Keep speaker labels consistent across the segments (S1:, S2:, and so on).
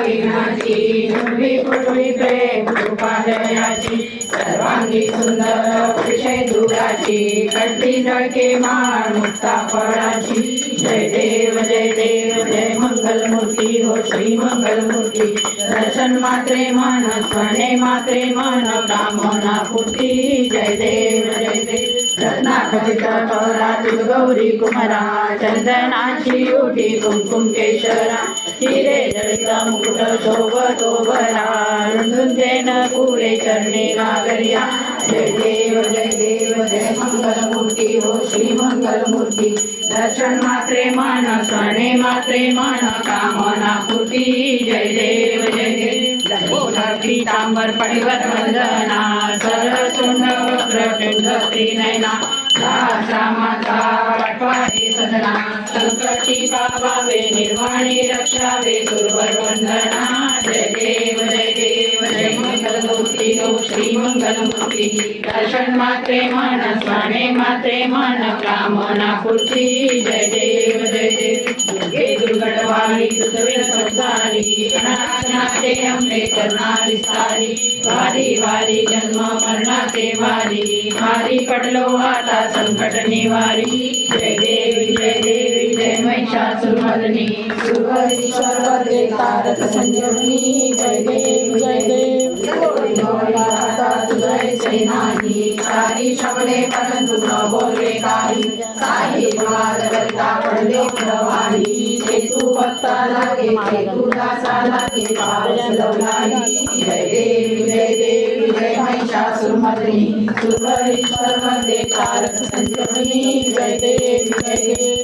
S1: विनाची पूर्वी पूर्वी प्रेम कृपा जयाची सर्वांगी सुंदर विषय दुराची कंठी जळके माळ मुक्ता फळाची जय देव जय मंगल मूर्ती हो श्री मंगल मूर्ती दर्शन मात्रे मन स्मरणे मात्रे मन कामना पूर्ती जय देव रत्नाखचित पौरातिक गौरी कुमारा चंदनाची उठी कुमकुम केशरा हिरे जडित मुकुट शोभतो बरा रुंदुंदेन पुरे चरणे गागरिया जय देव जय मंगल मूर्ती हो श्री मंगल मूर्ती दर्शन मात्रे मन स्मरणे मात्रे मन कामना पूर्ती जय देव पीतांबर पडिवर वंदना सरसुंड वक्रतुंड त्रिनयना रामाचा वाटवारे सदना संकटी पावावे निर्वाणी रक्षावे सुरवर वंदना जय देव जय मंगल मूर्ती हो श्री मंगल मूर्ती दर्शन मात्रे मन स्मरणे मात्रे मन कामना पूर्ती जय देव दुर्गे दुर्गडवारी दुर्गवीर संसारी अनाथे अंबे करुणा विस्तारी वारी वारी जन्म मरणाचे वारी पडलो आता संकट निवारी जय देवी जय महिषासुरमर्दिनी सुरवरीश्वर वरदे तारक संजीवनी जय देव तुझे नाही सारी शब्दे परंतु न बोलवे काही वाद करता पडले प्रवाही तू भक्ता लागे तू दासा लागे जय देवी जय महिषासुरमर्दिनी सुरवरीश्वर वरदे तारक संजीवनी जय देवी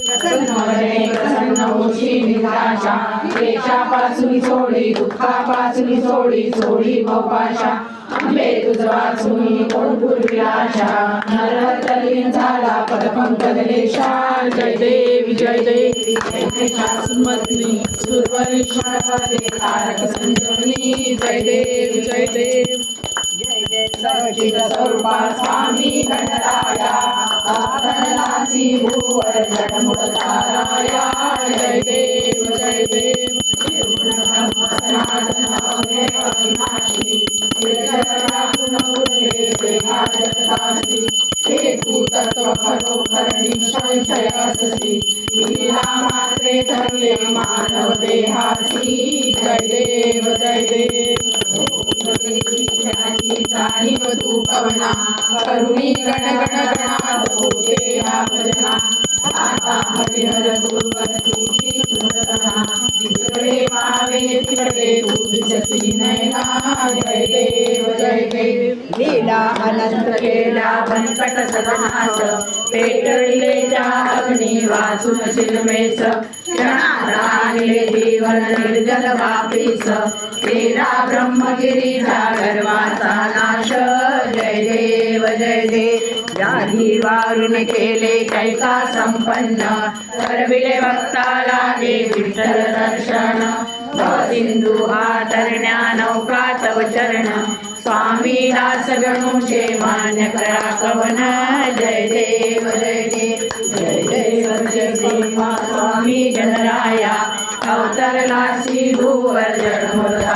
S1: प्रसन्न होशी निराशा क्लेशापासून सोडी दुःखापासून सोडी भवपाशा अंबे तुझ वाचून कोण पूर्वी आशा नरहत्तलीन झाला पदपंकजलेशा जय देवी महिषासुरमर्दिनी सुरवरीश्वर वरदे तारक संजीवनी जय देव सचित स्वरूपा स्वामी गणराया आधरलासी भूवर जडमुडताराया जय देव सनातन अविनाशी हे तू तत्व खरोखर निसंशयासी लीला मात्रे धरले मानव देहासी जय देव जाणीव तू कवना करुणी गण गणात होते या भजना आता हरिहर गुरुवर तुझी सुरतना जिकडे पाहावे तिकडे तू दिसती नयना जय देव लीला अनंत केला संकट सदनास पेटविले त्या अग्नी वाचून शिलमेस क्षणाले जीवन निर्जल वापीस तेरा ब्रह्मगिरीचा गर्वाचा नाश जय देव व्याधी वारून केले कैका संपन्न करविले भक्ताला दे विठ्ठल दर्शन सिंधू आतरण्या नौका तव चरण स्वामी दास गणुचे मान्य करा कवन जय देव स्वामी गणराया अवतरलासी भूवर जडमुरता